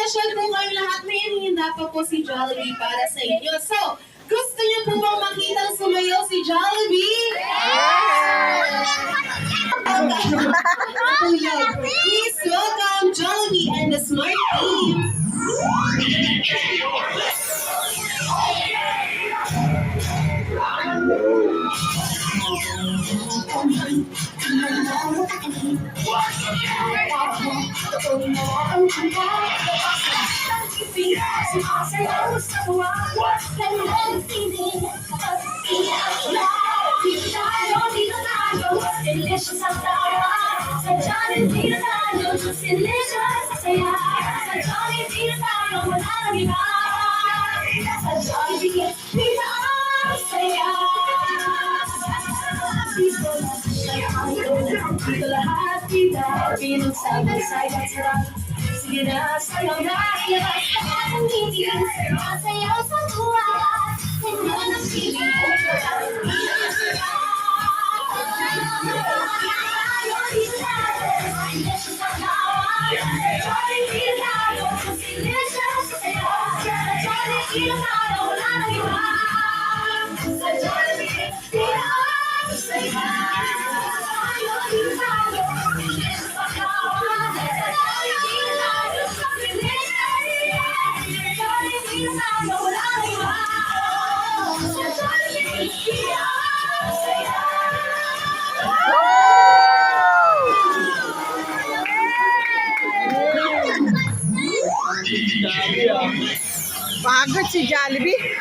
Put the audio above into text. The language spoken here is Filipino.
special po kayo lahat na hinihinda pa po si Jollibee para sa inyo. So, gusto niyo po bang makitang sumayaw si Jollibee? Please welcome Jollibee and the Smart Team. Delicious ang tawa sa Jollibee na tayo. Delicious ang saya sa Jollibee na tayo. Wala nang iba sa Jollibee. Pizza ang saya. Dito lahat pizza. Pinag-side-by-side at sarap. Sige na, sayaw na. Ilabas lahat ang ngiti. Sayaw sa tuwa. Tingnan ang TV. Pagod si Jollibee.